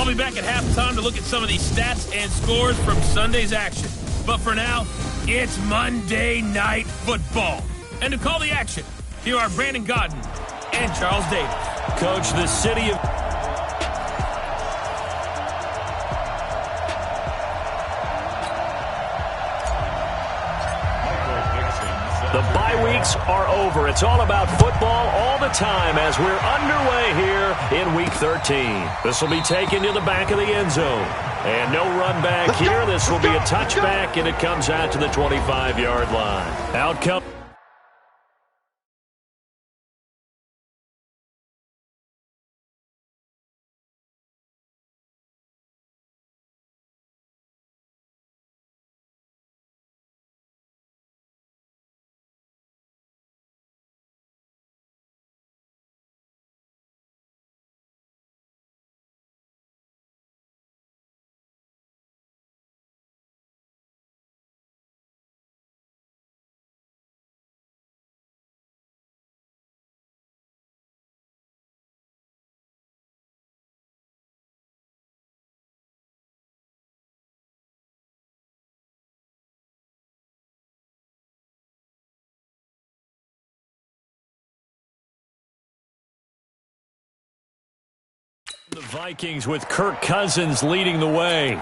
I'll be back at halftime to look at some of these stats and scores from Sunday's action. But for now, it's Monday Night Football. And to call the action, here are Brandon Godden and Charles Davis. Coach, the city of... The bye weeks are over. It's all about football all the time as we're underway here in Week 13. This will be taken to the back of the end zone. And no run back here. This will be a touchback, and it comes out to the 25-yard line. Out comes... The Vikings with Kirk Cousins leading the way.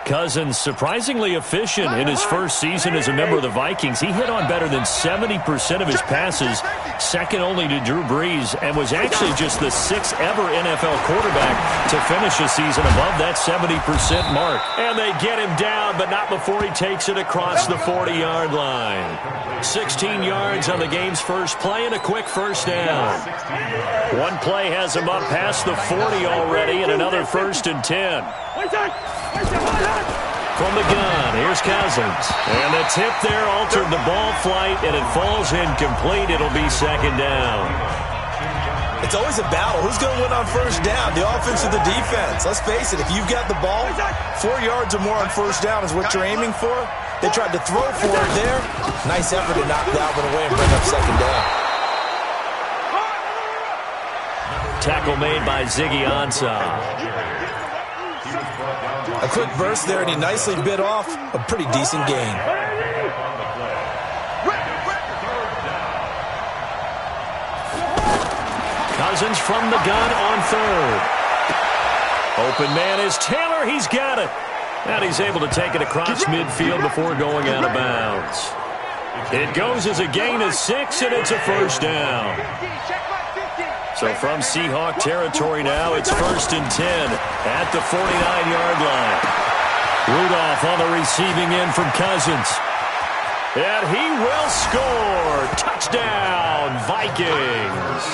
Cousins surprisingly efficient in his first season as a member of the Vikings. He hit on better than 70% of his passes, second only to Drew Brees, and was actually just the sixth ever NFL quarterback to finish a season above that 70% mark. And they get him down, but not before he takes it across the 40-yard line. 16 yards on the game's first play and a quick first down. One play has him up past the 40 already, and another 1st and 10. From the gun, here's Cousins. And the tip there altered the ball flight, and it falls incomplete. It'll be second down. It's always a battle. Who's going to win on first down, the offense or the defense? Let's face it, if you've got the ball, 4 yards or more on first down is what you're aiming for. They tried to throw for it there. Nice effort to knock that one away and bring up second down. Tackle made by Ziggy Ansah. A quick burst there, and he nicely bit off a pretty decent gain. Cousins from the gun on third. Open man is Taylor. He's got it. And he's able to take it across midfield before going out of bounds. It goes as a gain of 6, and it's a first down. So from Seahawk territory now, it's 1st and 10 at the 49-yard line. Rudolph on the receiving end from Cousins. And he will score. Touchdown, Vikings.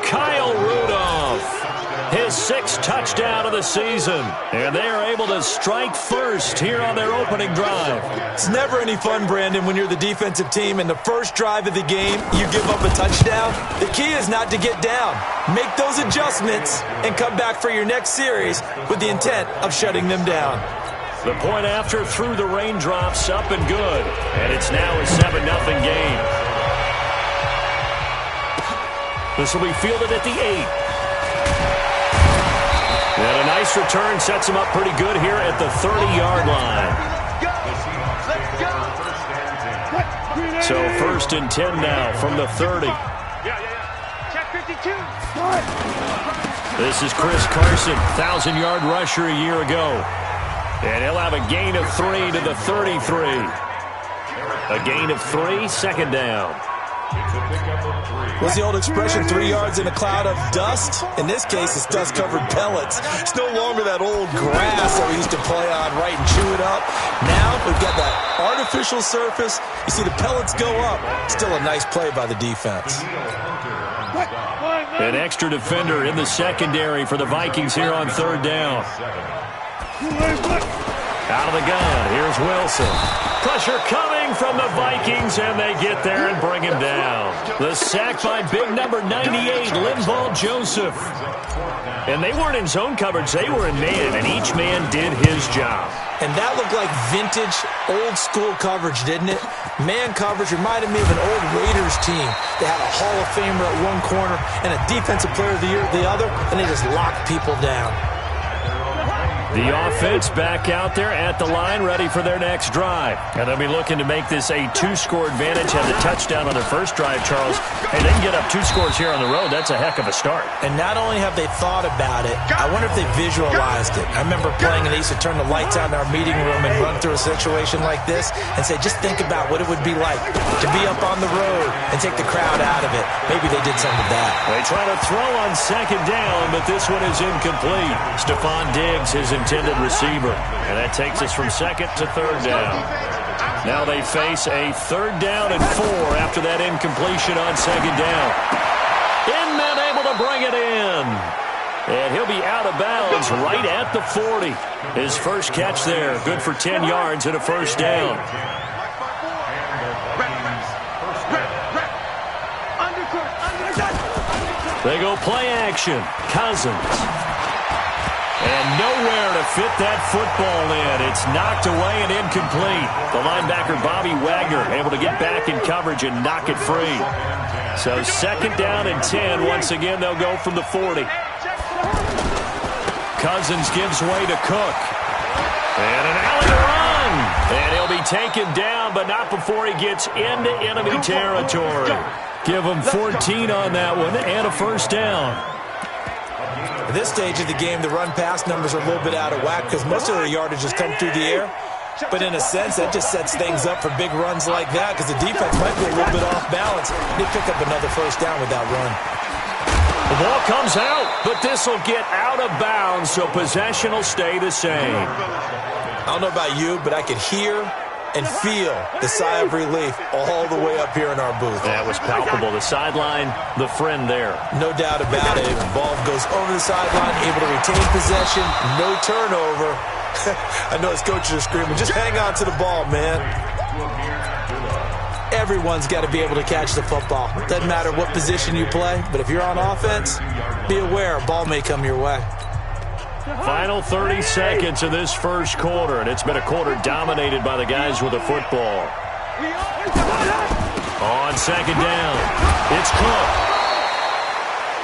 Kyle Rudolph, his 6th touchdown of the season. And they are able to strike first here on their opening drive. It's never any fun, Brandon, when you're the defensive team and the first drive of the game, you give up a touchdown. The key is not to get down. Make those adjustments and come back for your next series with the intent of shutting them down. The point after through the raindrops, up and good. And it's now a 7-0 game. This will be fielded at the 8. And a nice return sets him up pretty good here at the 30-yard line. So 1st and 10 now from the 30. This is Chris Carson, 1,000-yard rusher a year ago. And he'll have a gain of 3 to the 33. A gain of 3, second down. What's the old expression, 3 yards in a cloud of dust? In this case, it's dust-covered pellets. It's no longer that old grass that we used to play on, right, and chew it up. Now we've got that artificial surface. You see the pellets go up. Still a nice play by the defense. An extra defender in the secondary for the Vikings here on 3rd down. Out of the gun, here's Wilson. Pressure coming from the Vikings, and they get there and bring him down. The sack by big number 98, Linval Joseph. And they weren't in zone coverage, they were in man, and each man did his job. And that looked like vintage, old-school coverage, didn't it? Man coverage reminded me of an old Raiders team. They had a Hall of Famer at one corner and a Defensive Player of the Year at the other, and they just locked people down. The offense back out there at the line, ready for their next drive. And they'll be looking to make this a 2-score advantage. Had the touchdown on their first drive, Charles. Hey, they can get up 2 scores here on the road. That's a heck of a start. And not only have they thought about it, I wonder if they visualized it. I remember playing, and they used to turn the lights out in our meeting room and run through a situation like this and say, just think about what it would be like to be up on the road and take the crowd out of it. Maybe they did some of that. They try to throw on second down, but this one is incomplete. Stephon Diggs, his intended receiver. And that takes us from second to third down. Now they face a 3rd down and 4 after that incompletion on second down. Inman able to bring it in. And he'll be out of bounds right at the 40. His first catch there, good for 10 yards and a first down. They go play action. Cousins. And nowhere to fit that football in. It's knocked away and incomplete. The linebacker, Bobby Wagner, able to get back in coverage and knock it free. So 2nd down and 10. Once again, they'll go from the 40. Cousins gives way to Cook. And an alley to run. And he'll be taken down, but not before he gets into enemy territory. Give him 14 on that one and a first down. At this stage of the game, the run-pass numbers are a little bit out of whack because most of their yardage has come through the air. But in a sense, that just sets things up for big runs like that because the defense might be a little bit off balance. They pick up another first down with that run. The ball comes out, but this will get out of bounds, so possession will stay the same. I don't know about you, but I could hear and feel the sigh of relief all the way up here in our booth. That was palpable. The sideline, the friend there. No doubt about it. The ball goes over the sideline, able to retain possession, no turnover. I know his coaches are screaming, just hang on to the ball, man. Everyone's got to be able to catch the football. Doesn't matter what position you play, but if you're on offense, be aware a ball may come your way. Final 30 seconds of this first quarter, and it's been a quarter dominated by the guys with the football. On second down, it's Cook.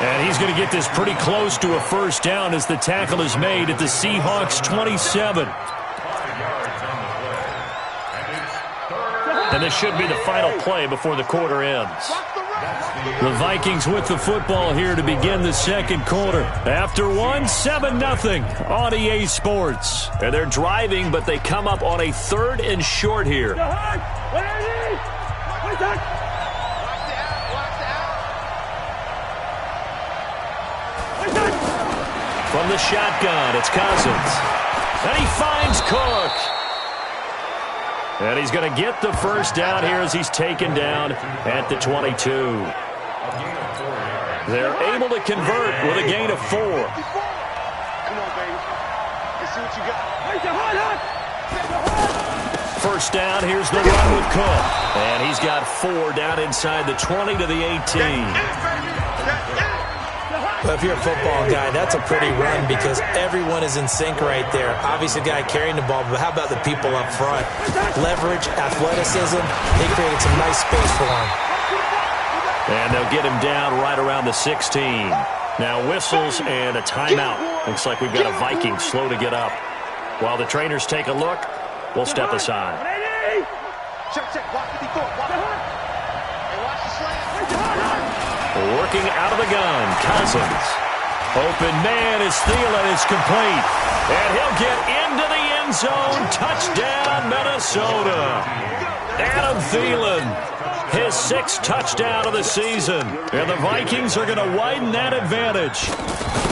And he's going to get this pretty close to a first down as the tackle is made at the Seahawks 27. And this should be the final play before the quarter ends. The Vikings with the football here to begin the second quarter. After one, 7-0 on EA Sports. And they're driving, but they come up on a 3rd and short here. From the shotgun, it's Cousins. And he finds Cook. And he's going to get the first down here as he's taken down at the 22. They're able to convert with a gain of 4. Come on, baby. Let's see what you got. First down, here's the run with Cook. And he's got 4 down inside the 20 to the 18. Well, if you're a football guy, that's a pretty run because everyone is in sync right there. Obviously, the guy carrying the ball, but how about the people up front? Leverage, athleticism, they created some nice space for him. And they'll get him down right around the 16. Now whistles and a timeout. Looks like we've got a Viking slow to get up. While the trainers take a look, we'll step aside. Working out of the gun, Cousins. Open man is Thielen. It's complete. And he'll get into the end zone. Touchdown, Minnesota. Adam Thielen, his 6th touchdown of the season. And the Vikings are going to widen that advantage.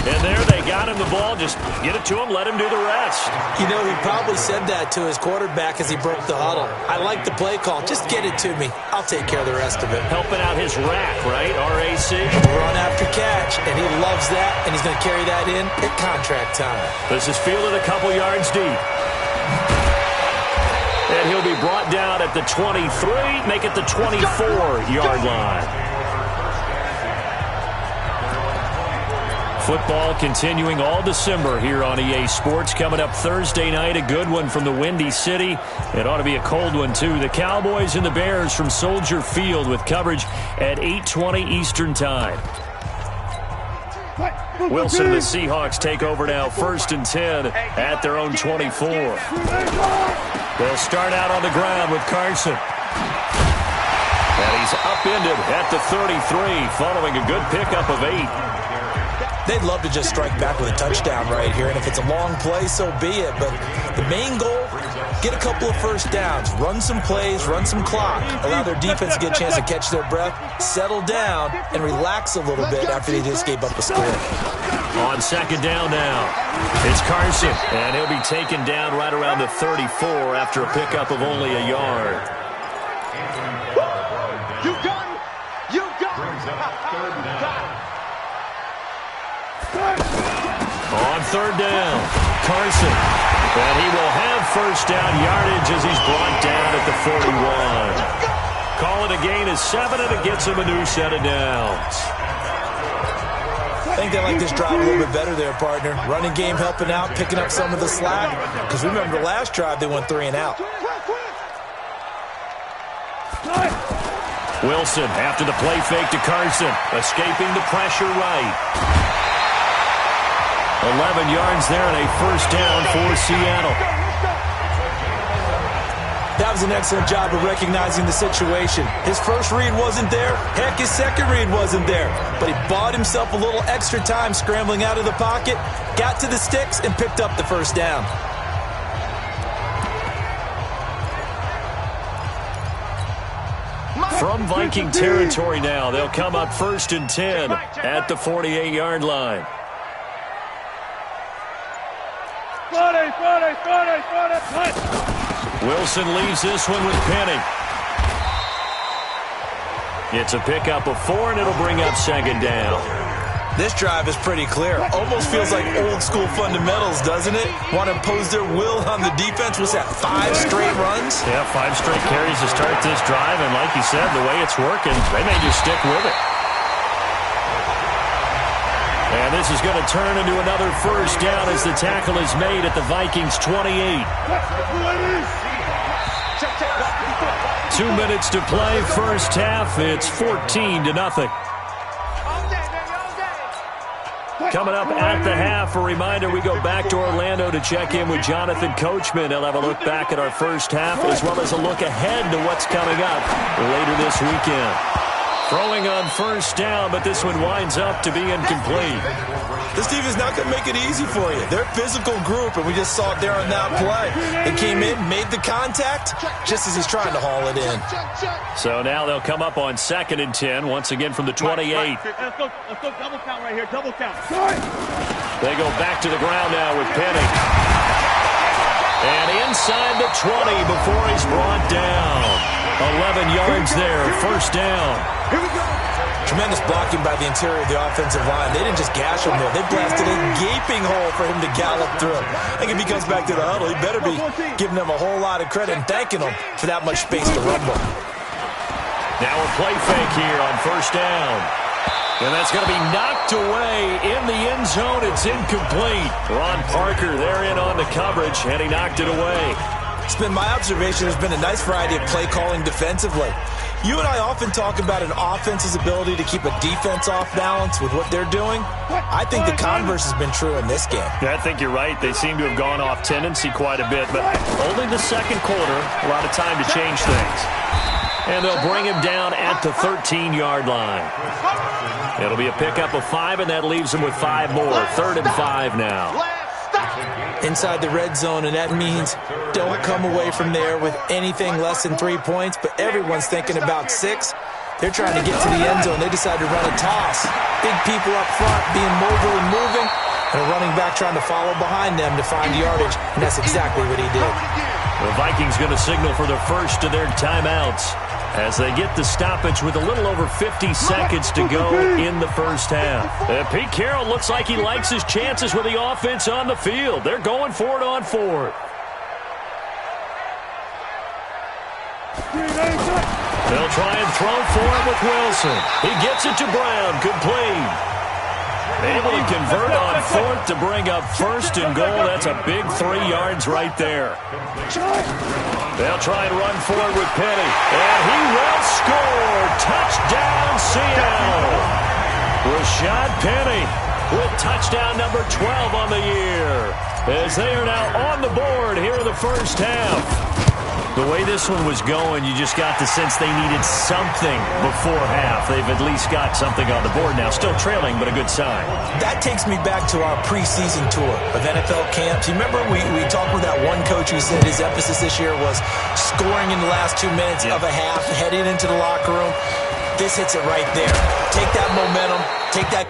And there they got him the ball. Just get it to him, let him do the rest. You know, he probably said that to his quarterback as he broke the huddle. I like the play call. Just get it to me. I'll take care of the rest of it. Helping out his rack, right? RAC. Run after catch, and he loves that, and he's going to carry that in at contract time. This is fielded a couple yards deep. And he'll be brought down at the 23, make it the 24-yard line. Football continuing all December here on EA Sports. Coming up Thursday night, a good one from the Windy City. It ought to be a cold one, too. The Cowboys and the Bears from Soldier Field with coverage at 8:20 Eastern Time. Wilson and the Seahawks take over now, 1st and 10 at their own 24. They'll start out on the ground with Carson. And he's upended at the 33 following a good pickup of 8. They'd love to just strike back with a touchdown right here, and if it's a long play, so be it. But the main goal, get a couple of first downs, run some plays, run some clock, allow their defense to get a chance to catch their breath, settle down, and relax a little bit after they just gave up a score. On 2nd down now, it's Carson, and he'll be taken down right around the 34 after a pickup of only a yard. You done? You done? On 3rd down, Carson. And he will have 1st down yardage as he's brought down at the 41. Call it a gain of 7, and it gets him a new set of downs. I think they like this drive a little bit better there, partner. Running game helping out, picking up some of the slack. Because remember the last drive, they went 3 and out. Wilson after the play fake to Carson, escaping the pressure right. 11 yards there and a 1st down for Seattle. That was an excellent job of recognizing the situation. His first read wasn't there. Heck, his second read wasn't there. But he bought himself a little extra time scrambling out of the pocket, got to the sticks, and picked up the 1st down. From Viking territory now, they'll come up 1st and 10 at the 48-yard line. Wilson leaves this one with Penny. It's a pickup of 4, and it'll bring up 2nd down. This drive is pretty clear. Almost feels like old school fundamentals, doesn't it? Want to impose their will on the defense. What's that, 5 straight runs? Yeah, 5 straight carries to start this drive, and like you said, the way it's working, they may just stick with it. And this is going to turn into another 1st down as the tackle is made at the Vikings' 28. 2 minutes to play, 1st half. It's 14-0. Coming up at the half, a reminder, we go back to Orlando to check in with Jonathan Coachman. He'll have a look back at our 1st half as well as a look ahead to what's coming up later this weekend. Throwing on 1st down, but this one winds up to be incomplete. This team is not going to make it easy for you. They're a physical group, and we just saw it there on that play. They came in, made the contact, just as he's trying to haul it in. So now they'll come up on 2nd and 10, once again from the 28. Let's go double count right here, double count. They go back to the ground now with Penny. And inside the 20 before he's brought down. 11 yards there, 1st down. Here we go. Tremendous blocking by the interior of the offensive line. They didn't just gash him there. They blasted a gaping hole for him to gallop through. I think if he comes back to the huddle, he better be giving them a whole lot of credit and thanking them for that much space to rumble. Now a play fake here on 1st down. And that's going to be knocked away in the end zone. It's incomplete. Ron Parker there in on the coverage, and he knocked it away. It's been my observation there's been a nice variety of play calling defensively. You and I often talk about an offense's ability to keep a defense off balance with what they're doing. I think the converse has been true in this game. Yeah, I think you're right. They seem to have gone off tendency quite a bit, but only the 2nd quarter, a lot of time to change things. And they'll bring him down at the 13-yard line. It'll be a pickup of 5, and that leaves him with 5 more. 3rd and 5 now. Inside the red zone, and that means don't come away from there with anything less than 3 points, but everyone's thinking about 6. They're trying to get to the end zone. They decide to run a toss. Big people up front being mobile and moving, and a running back trying to follow behind them to find yardage, and that's exactly what he did. The Vikings going to signal for the first of their timeouts as they get the stoppage with a little over 50 seconds to go in the 1st half. Pete Carroll looks like he likes his chances with the offense on the field. They're going for it on 4th. They'll try and throw for it with Wilson. He gets it to Brown, complete. Able to convert on 4th to bring up 1st and goal. That's a big 3 yards right there. They'll try and run forward with Penny. And he will score. Touchdown, Seattle. Rashad Penny with touchdown number 12 on the year, as they are now on the board here in the first half. The way this one was going, you just got the sense they needed something before half. They've at least got something on the board now. Still trailing, but a good sign. That takes me back to our preseason tour of NFL camps. You remember we talked with that one coach who said his emphasis this year was scoring in the last 2 minutes of a half, heading into the locker room. This hits it right there. Take that momentum, take that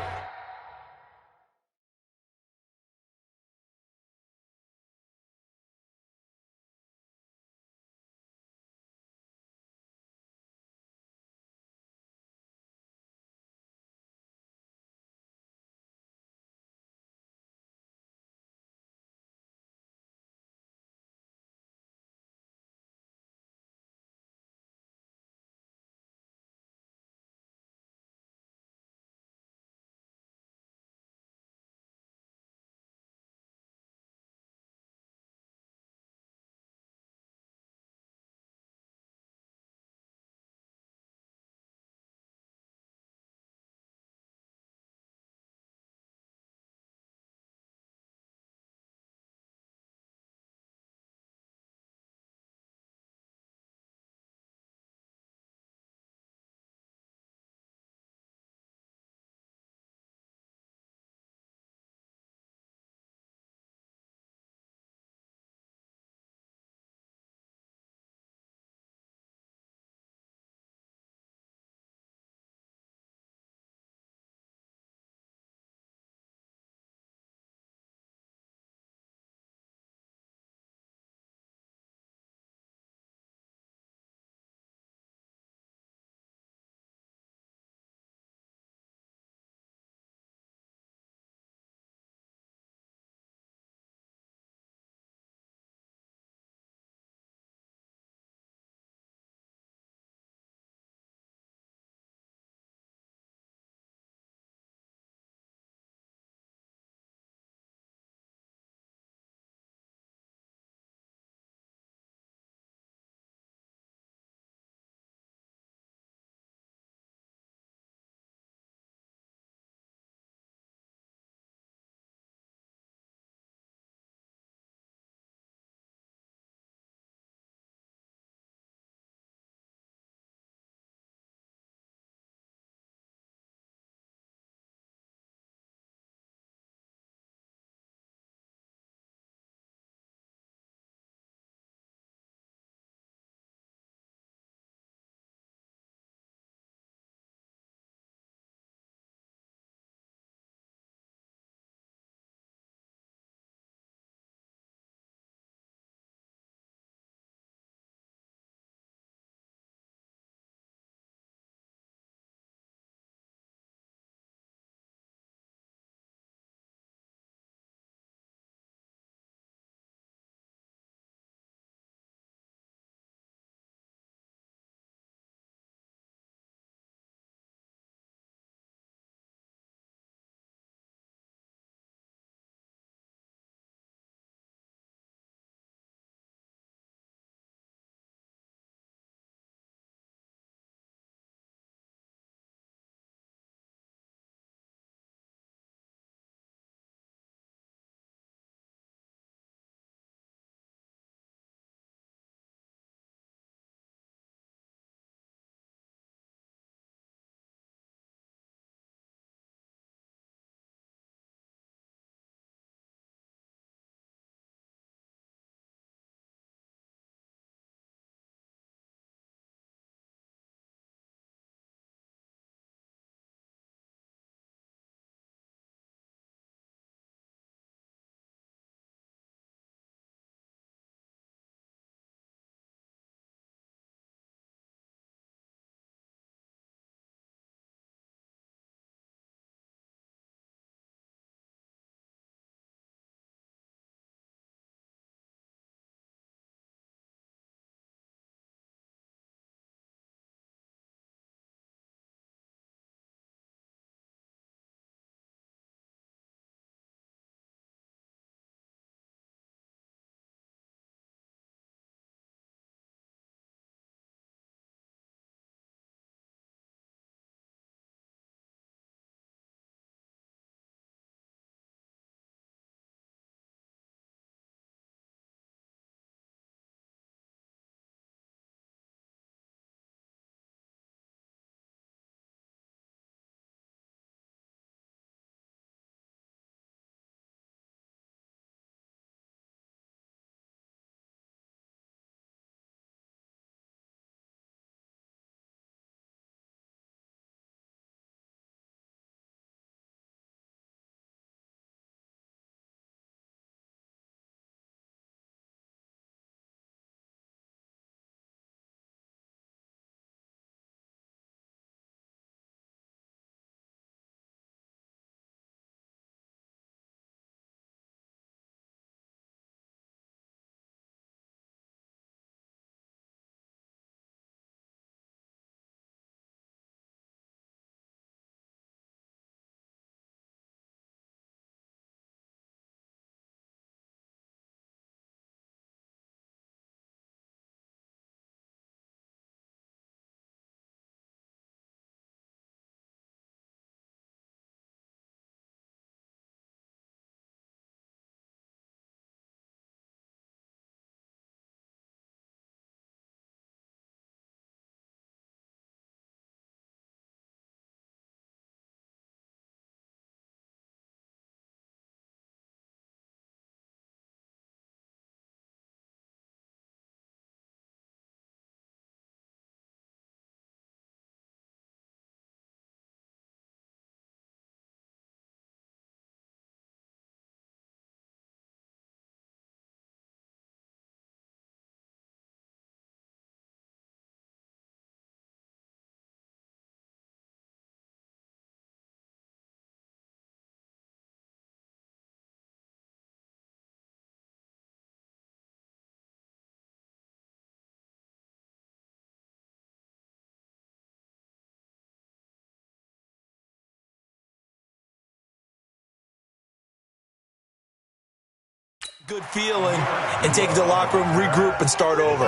Good feeling and take it to the locker room, regroup, and start over.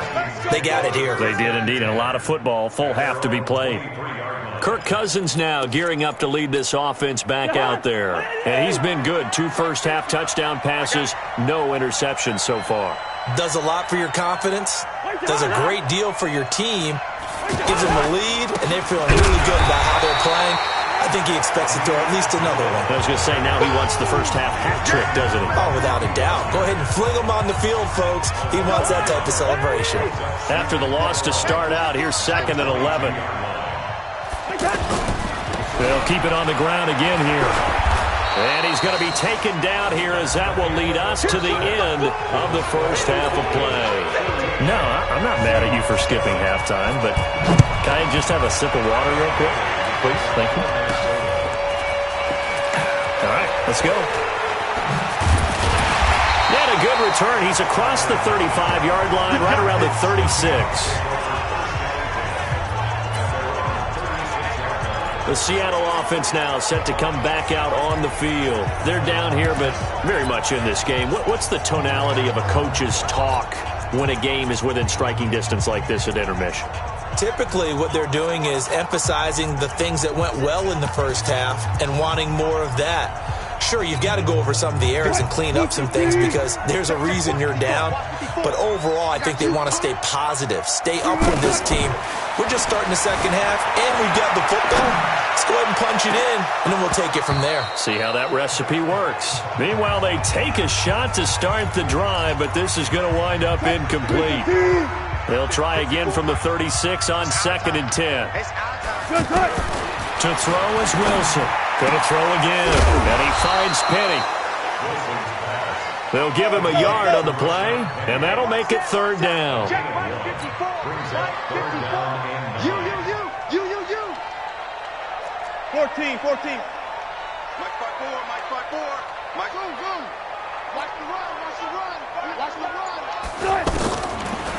They got it here. They did indeed, and a lot of football. Full half to be played. Kirk Cousins now gearing up to lead this offense back out there. And he's been good. 2 first-half touchdown passes, no interceptions so far. Does a lot for your confidence. Does a great deal for your team. Gives them a lead, and they're feeling really good about how they're playing. I think he expects to throw at least another one. I was going to say, now he wants the first-half hat trick, doesn't he? Oh, without a doubt. Go ahead and fling him on the field, folks. He wants that type of celebration. After the loss to start out, here's 2nd and 11. They'll keep it on the ground again here. And he's going to be taken down here as that will lead us to the end of the first half of play. No, I'm not mad at you for skipping halftime, but can I just have a sip of water real quick? Please, thank you. All right, let's go. Yet a good return. He's across the 35-yard line, right around the 36. The Seattle offense now set to come back out on the field. They're down here, but very much in this game. What's the tonality of a coach's talk when a game is within striking distance like this at intermission? Typically, what they're doing is emphasizing the things that went well in the first half and wanting more of that. Sure, you've got to go over some of the errors and clean up some things because there's a reason you're down. But overall, I think they want to stay positive, stay up with this team. We're just starting the second half, and we've got the football. Let's go ahead and punch it in, and then we'll take it from there. See how that recipe works. Meanwhile, they take a shot to start the drive, but this is going to wind up incomplete. They'll try again from the 36 on 2nd and 10. To throw is Wilson. Going to throw again, and he finds Penny. They'll give him a yard on the play, and that'll make it 3rd down. You. 14. Mike 5-4. Mike, go. Watch the run.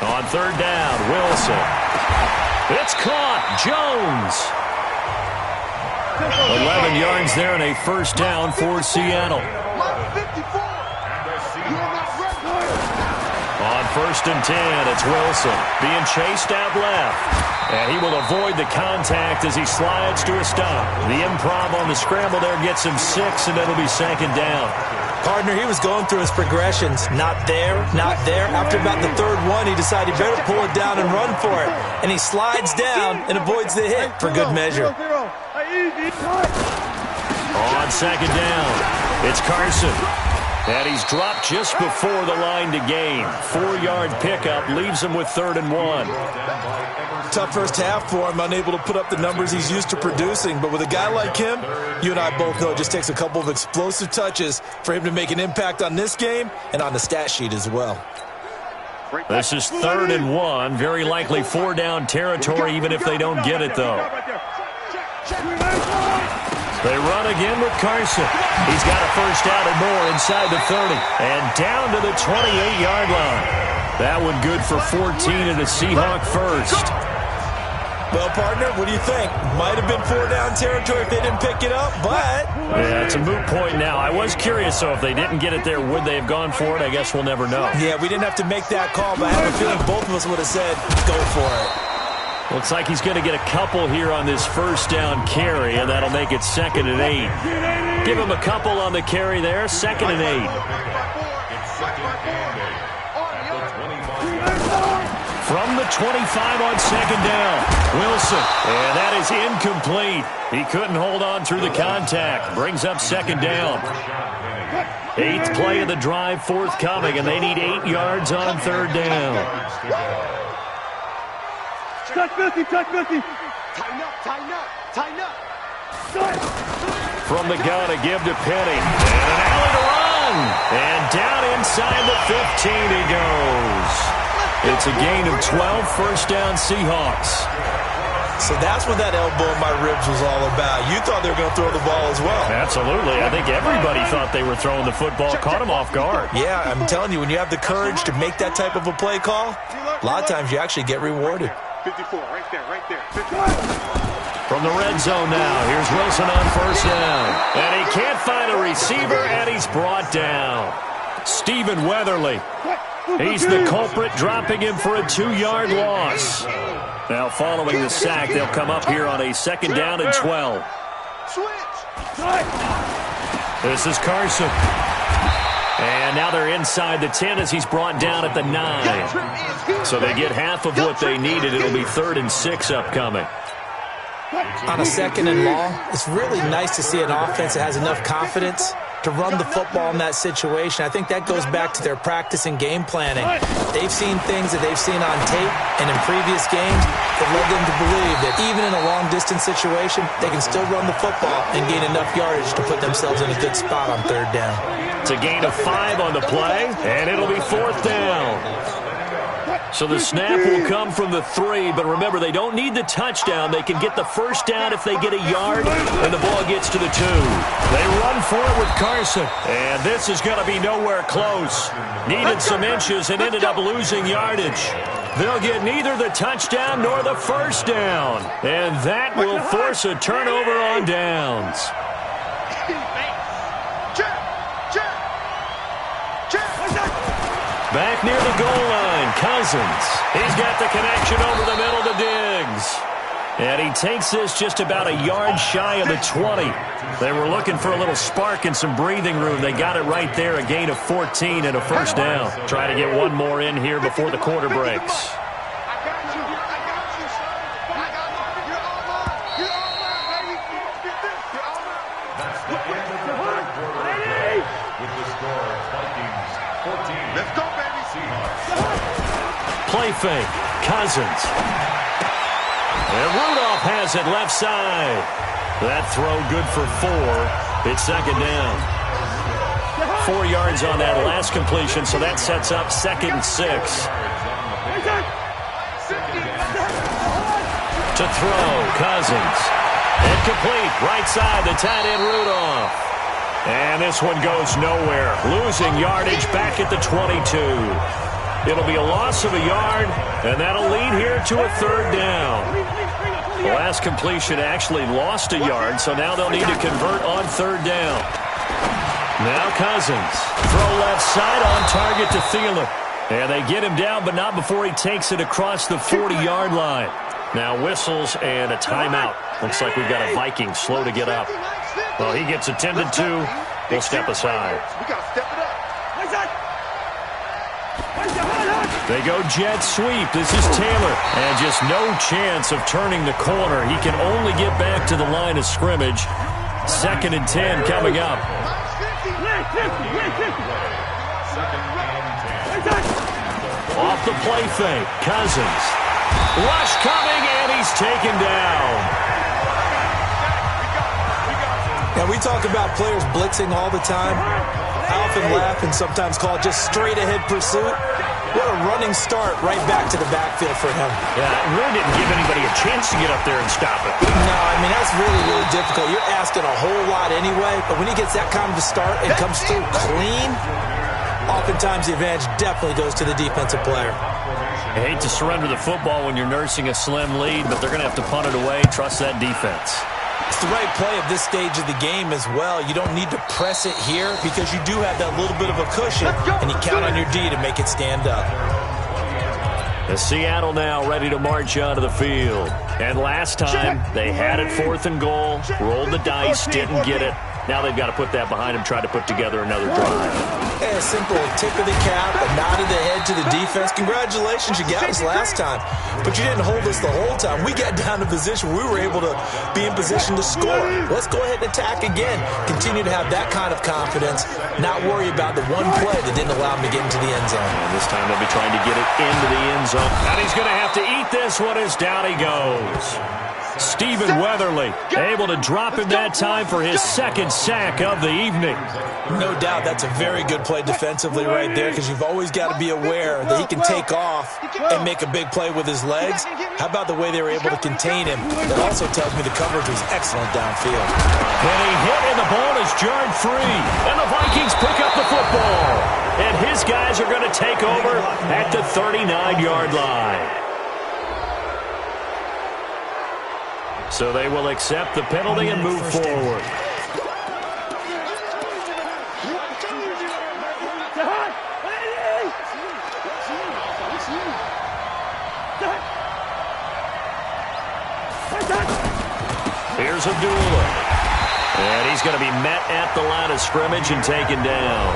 On 3rd down, Wilson. It's caught. Jones. 11 yards there and a first down for Seattle. On 1st and 10, it's Wilson being chased out left. And he will avoid the contact as he slides to a stop. The improv on the scramble there gets him 6, and it'll be 2nd down. Partner, he was going through his progressions. Not there. After about the 3rd one, he decided he better pull it down and run for it. And he slides down and avoids the hit for good measure. On 2nd down, it's Carson. And he's dropped just before the line to gain. 4-yard pickup leaves him with 3rd and 1. Tough first half for him, unable to put up the numbers he's used to producing. But with a guy like him, you and I both know it just takes a couple of explosive touches for him to make an impact on this game and on the stat sheet as well. This is 3rd and 1. Very likely 4-down territory, even if they don't get it, though. They run again with Carson. He's got a first down and more inside the 30. And down to the 28-yard line. That one good for 14 and a Seahawk first. Well, partner, what do you think? Might have been 4-down territory if they didn't pick it up, but... Yeah, it's a moot point now. I was curious, so if they didn't get it there, would they have gone for it? I guess we'll never know. Yeah, we didn't have to make that call, but I have a feeling both of us would have said, go for it. Looks like he's going to get a couple here on this first down carry, and that'll make it 2nd and 8. Give him a couple on the carry there, 2nd and 8. From the 25 on 2nd down, Wilson. And that is incomplete. He couldn't hold on through the contact. Brings up 2nd down. 8th play of the drive forthcoming, and they need 8 yards on 3rd down. Touch 50. Tighten up. From the gun, a give to Penny. And an alley to run. And down inside the 15 he goes. It's a gain of 12, first down Seahawks. So that's what that elbow in my ribs was all about. You thought they were going to throw the ball as well. Absolutely. I think everybody thought they were throwing the football. Caught him off guard. Yeah, I'm telling you, when you have the courage to make that type of a play call, a lot of times you actually get rewarded. 54, right there. 54. From the red zone now, here's Wilson on first down. And he can't find a receiver, and he's brought down. Stephen Weatherly. He's the culprit, dropping him for a 2-yard loss. Now, following the sack, they'll come up here on a 2nd down and 12. This is Carson. And now they're inside the 10 as he's brought down at the 9. So they get half of what they needed. It'll be 3rd and 6 upcoming. On a 2nd and long, it's really nice to see an offense that has enough confidence to run the football in that situation. I think that goes back to their practice and game planning. They've seen things that they've seen on tape and in previous games that led them to believe that even in a long-distance situation, they can still run the football and gain enough yardage to put themselves in a good spot on 3rd down. It's a gain of 5 on the play, and it'll be 4th down. So the snap will come from the 3, but remember, they don't need the touchdown. They can get the 1st down if they get a yard, and the ball gets to the 2. They run for it with Carson, and this is going to be nowhere close. Needed some inches and ended up losing yardage. They'll get neither the touchdown nor the 1st down, and that will force a turnover on downs. Back near the goal line, Cousins. He's got the connection over the middle to Diggs. And he takes this just about a yard shy of the 20. They were looking for a little spark and some breathing room. They got it right there, a gain of 14 and a 1st down. Try to get one more in here before the quarter breaks. Play fake, Cousins. And Rudolph has it left side. That throw good for 4. It's 2nd down. 4 yards on that last completion, so that sets up 2nd and 6. To throw, Cousins. Incomplete, right side, the tight end Rudolph. And this one goes nowhere. Losing yardage back at the 22. It'll be a loss of a yard, and that'll lead here to a 3rd down. The last completion actually lost a yard, so now they'll need to convert on 3rd down. Now Cousins. Throw left side on target to Thielen. And they get him down, but not before he takes it across the 40-yard line. Now whistles and a timeout. Looks like we've got a Viking slow to get up. Well, he gets attended to. We'll step aside. They go jet sweep. This is Taylor. And just no chance of turning the corner. He can only get back to the line of scrimmage. 2nd and 10 coming up. Off the play fake. Cousins. Rush coming, and he's taken down. Now, we talk about players blitzing all the time. I often laugh and sometimes call it just straight-ahead pursuit. What a running start right back to the backfield for him. Yeah, it really didn't give anybody a chance to get up there and stop it. No, I mean, that's really, really difficult. You're asking a whole lot anyway, but when he gets that kind of a start and comes through clean, oftentimes the advantage definitely goes to the defensive player. I hate to surrender the football when you're nursing a slim lead, but they're going to have to punt it away. Trust that defense. It's the right play at this stage of the game as well. You don't need to press it here because you do have that little bit of a cushion, and you count on your D to make it stand up. The Seattle now ready to march onto the field. And last time, they had it 4th and goal, rolled the dice, didn't get it. Now they've got to put that behind them, try to put together another drive. Yeah, a simple tip of the cap, a nod of the head to the defense. Congratulations, you got us last time. But you didn't hold us the whole time. We got down to position where we were able to be in position to score. Let's go ahead and attack again. Continue to have that kind of confidence, not worry about the one play that didn't allow him to get into the end zone. And this time they'll be trying to get it into the end zone. And he's going to have to eat this one as down he goes. Stephen Weatherly able to drop him that time for his 2nd sack of the evening. No doubt that's a very good play defensively right there because you've always got to be aware that he can take off and make a big play with his legs. How about the way they were able to contain him? That also tells me the coverage was excellent downfield. And he hit and the ball is jarred free. And the Vikings pick up the football. And his guys are going to take over at the 39-yard line. So they will accept the penalty and move forward. Bears of Dula. And he's going to be met at the line of scrimmage and taken down.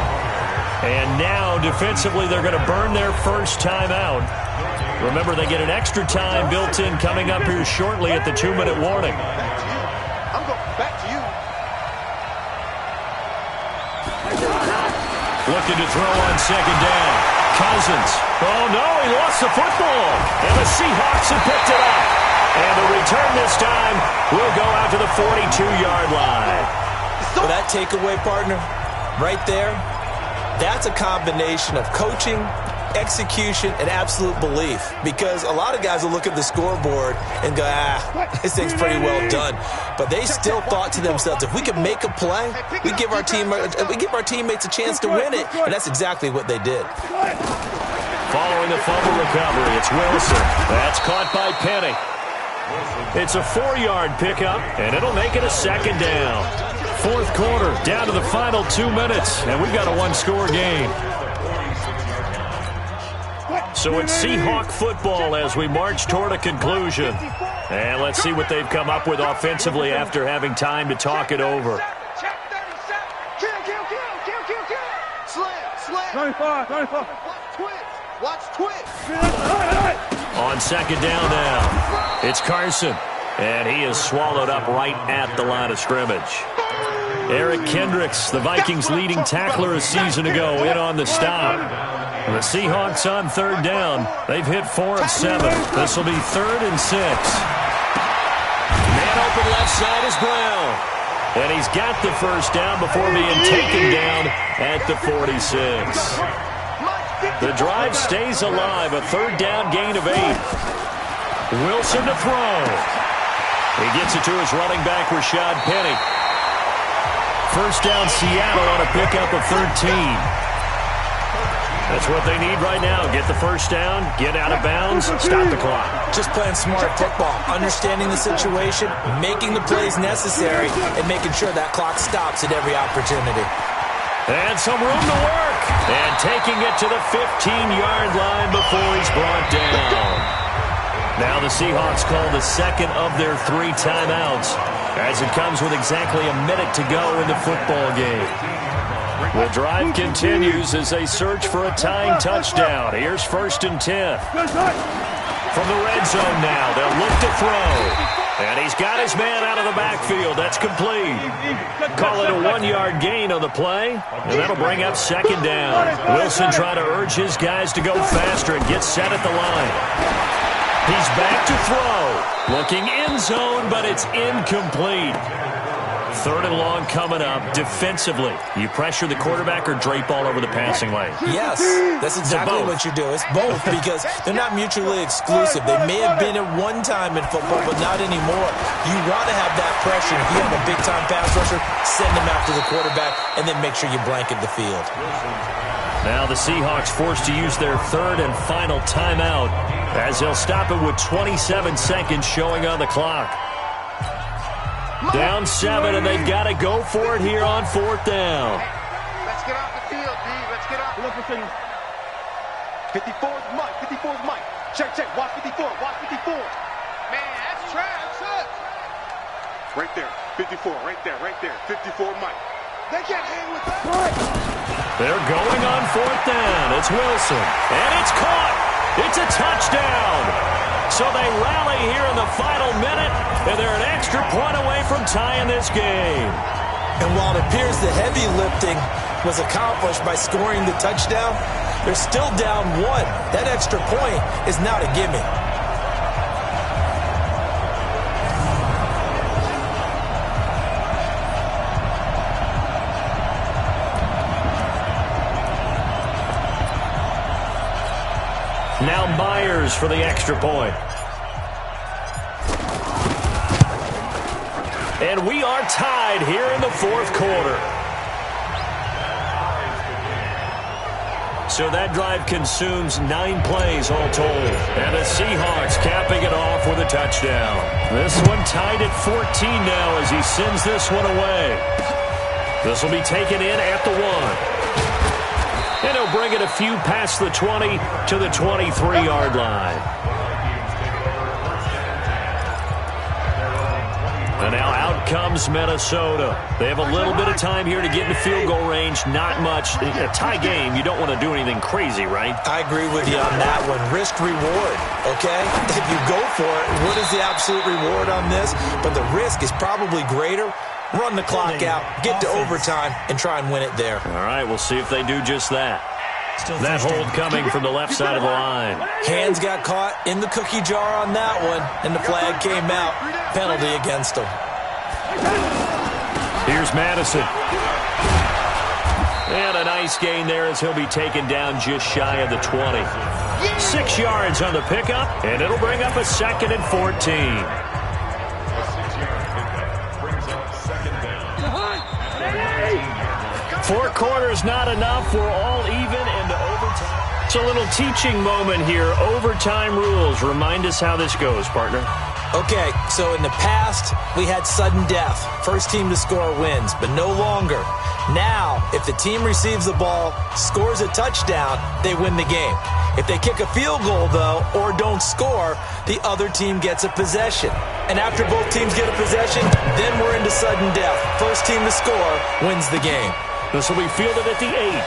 And now, defensively, they're going to burn their first timeout. Remember, they get an extra time built in coming up here shortly at the 2-minute warning. I'm going back to you. Looking to throw on second down. Cousins. Oh, no, he lost the football. And the Seahawks have picked it up. And the return this time will go out to the 42-yard line. For that takeaway, partner, right there, that's a combination of coaching, execution, and absolute belief. Because a lot of guys will look at the scoreboard and go, this thing's pretty well done. But they still thought to themselves, if we can make a play, we give our teammates a chance to win it. And that's exactly what they did. Following the fumble recovery, it's Wilson. That's caught by Penny. It's a 4-yard pickup, and it'll make it a second down. Fourth quarter, down to the final 2 minutes, and we've got a one-score game. So it's Seahawk football as we march toward a conclusion. And let's see what they've come up with offensively after having time to talk it over. Slam. Watch twist. On second down now, it's Carson. And he is swallowed up right at the line of scrimmage. Eric Kendricks, the Vikings' leading tackler a season ago, in on the stop. And the Seahawks on third down. They've hit 4 of 7. This will be 3rd and 6. Man open left side is Brown. And he's got the first down before being taken down at the 46. The drive stays alive. A third down gain of 8. Wilson to throw. He gets it to his running back, Rashad Penny. First down, Seattle on a pickup of 13. That's what they need right now. Get the first down, get out of bounds, stop the clock. Just playing smart football, understanding the situation, making the plays necessary, and making sure that clock stops at every opportunity. And some room to work. And taking it to the 15-yard line before he's brought down. Now the Seahawks call the second of their 3 timeouts as it comes with exactly a minute to go in the football game. The drive continues as they search for a tying touchdown. Here's 1st and 10. From the red zone now, they'll look to throw. And he's got his man out of the backfield. That's complete. Call it a 1-yard gain on the play, and that'll bring up second down. Wilson trying to urge his guys to go faster and get set at the line. He's back to throw. Looking end zone, but it's incomplete. 3rd and long coming up. Defensively, you pressure the quarterback or drape all over the passing lane? Yes, that's exactly what you do. It's both because they're not mutually exclusive. They may have been at one time in football, but not anymore. You want to have that pressure. If you have a big-time pass rusher, send him after the quarterback, and then make sure you blanket the field. Now the Seahawks forced to use their 3rd and final timeout as they'll stop it with 27 seconds showing on the clock. Down 7, and they've got to go for it here on 4th down. Let's get off the field, D. Let's get off. 54's Mike. 54's Mike. Check. Watch 54. Watch 54. Man, that's trash. Right there. 54. Right there. 54 Mike. They can't hang with that. They're going on 4th down. It's Wilson. And it's caught. It's a touchdown. So they rally here in the final minute, and they're an extra point away from tying this game. And while it appears the heavy lifting was accomplished by scoring the touchdown, they're still down 1. That extra point is not a gimme. Now Myers for the extra point. And we are tied here in the 4th quarter. So that drive consumes 9 plays all told. And the Seahawks capping it off with a touchdown. This one tied at 14 now as he sends this one away. This will be taken in at the 1. And he'll bring it a few past the 20 to the 23-yard line. And now out comes Minnesota. They have a little bit of time here to get in field goal range. Not much. A tie game, you don't want to do anything crazy, right? I agree with you on that one. Risk reward, okay? If you go for it, what is the absolute reward on this? But the risk is probably greater. Run the clock out, get to overtime, and try and win it there. All right, we'll see if they do just that. That hold coming from the left side of the line. Hands got caught in the cookie jar on that one, and the flag came out. Penalty against him. Here's Madison. And a nice gain there as he'll be taken down just shy of the 20. 6 yards on the pickup, and it'll bring up a 2nd and 14. 4 quarters not enough. We're all even into overtime. It's a little teaching moment here. Overtime rules. Remind us how this goes, partner. Okay, so in the past, we had sudden death. First team to score wins, but no longer. Now, if the team receives the ball, scores a touchdown, they win the game. If they kick a field goal, though, or don't score, the other team gets a possession. And after both teams get a possession, then we're into sudden death. First team to score wins the game. This will be fielded at the 8.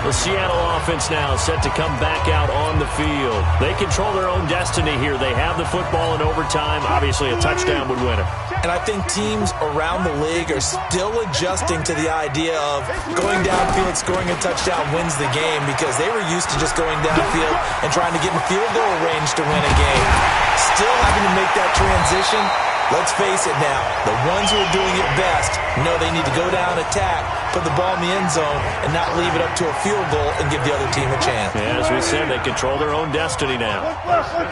The Seattle offense now set to come back out on the field. They control their own destiny here. They have the football in overtime. Obviously, a touchdown would win it. And I think teams around the league are still adjusting to the idea of going downfield, scoring a touchdown wins the game, because they were used to just going downfield and trying to get in field goal range to win a game. Still having to make that transition. Let's face it now, the ones who are doing it best know they need to go down, attack, put the ball in the end zone, and not leave it up to a field goal and give the other team a chance. Yeah, as we said, they control their own destiny now.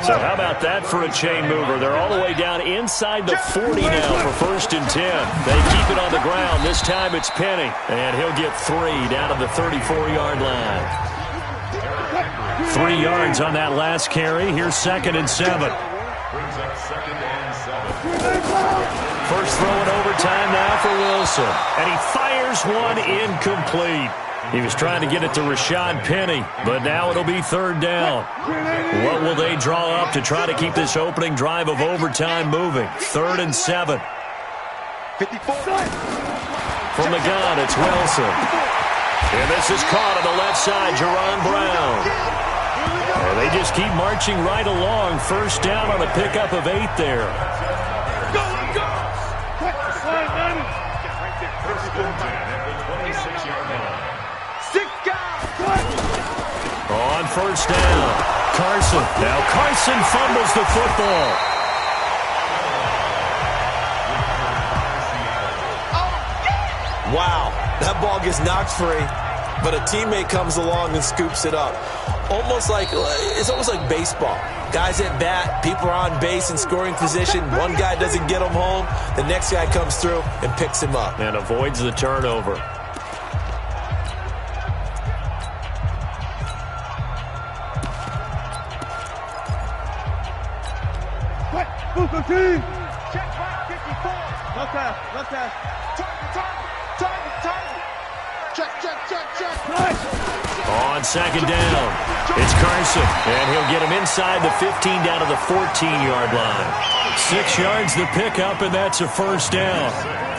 So how about that for a chain mover? They're all the way down inside the 40 now for 1st and 10. They keep it on the ground. This time it's Penny, and he'll get 3 down to the 34-yard line. 3 yards on that last carry. Here's 2nd and 7. First throw in overtime now for Wilson. And he fires one incomplete. He was trying to get it to Rashad Penny, but now it'll be 3rd down. What will they draw up to try to keep this opening drive of overtime moving? 3rd and 7. 54. From the gun, it's Wilson. And this is caught on the left side, Jerron Brown. And they just keep marching right along. 1st down on a pickup of 8 there. On 1st down, Carson. Now Carson fumbles the football. Wow, that ball gets knocked free, but a teammate comes along and scoops it up. It's almost like baseball. Guys at bat, people are on base in scoring position. One guy doesn't get him home. The next guy comes through and picks him up. And avoids the turnover. Check back, 54. Left pass. Target. Check. On 2nd down, it's Carson, and he'll get him inside the 15 down to the 14-yard line. 6 yards the pickup, and that's a 1st down.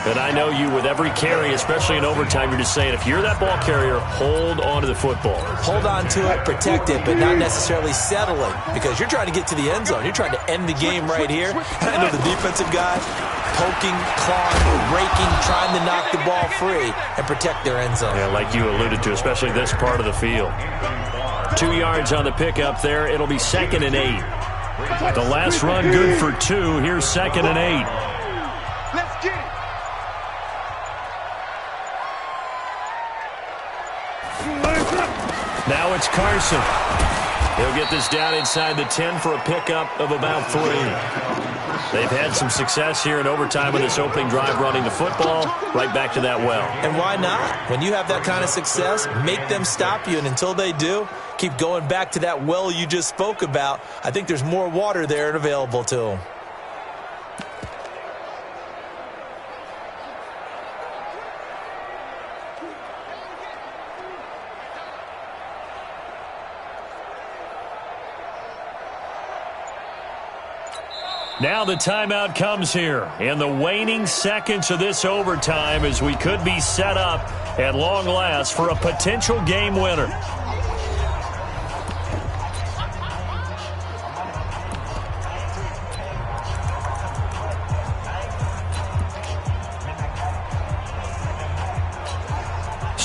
And I know you, with every carry, especially in overtime, you're just saying, if you're that ball carrier, hold on to the football. Hold on to it, protect it, but not necessarily settling, because you're trying to get to the end zone. You're trying to end the game right here. And I know the defensive guys poking, clawing, raking, trying to knock the ball free and protect their end zone. Yeah, like you alluded to, especially this part of the field. 2 yards on the pickup there. It'll be 2nd and 8. The last run good for 2. Here's 2nd and 8. Let's get it. Now it's Carson. He'll get this down inside the 10 for a pickup of about 3. They've had some success here in overtime with this opening drive running the football. Right back to that well. And why not? When you have that kind of success, make them stop you. And until they do, keep going back to that well you just spoke about. I think there's more water there and available to them. Now the timeout comes here in the waning seconds of this overtime as we could be set up at long last for a potential game winner.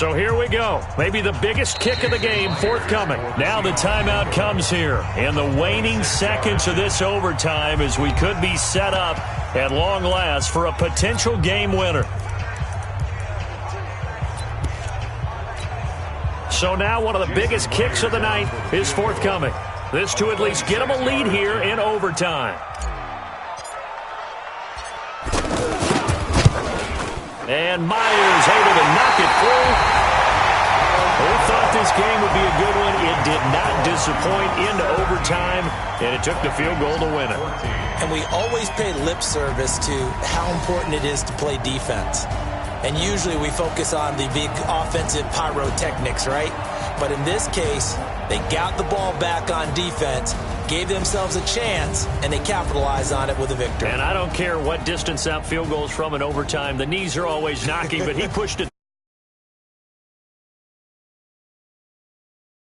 So here we go. Maybe the biggest kick of the game forthcoming. Now the timeout comes here in the waning seconds of this overtime as we could be set up at long last for a potential game winner. So now one of the biggest kicks of the night is forthcoming. This to at least get them a lead here in overtime. And Myers able to knock it through. We thought this game would be a good one. It did not disappoint into overtime, and it took the field goal to win it. And we always pay lip service to how important it is to play defense. And usually we focus on the big offensive pyrotechnics, right? But in this case, they got the ball back on defense, gave themselves a chance, and they capitalized on it with a victory. And I don't care what distance that field goal is from in overtime. The knees are always knocking, but he pushed it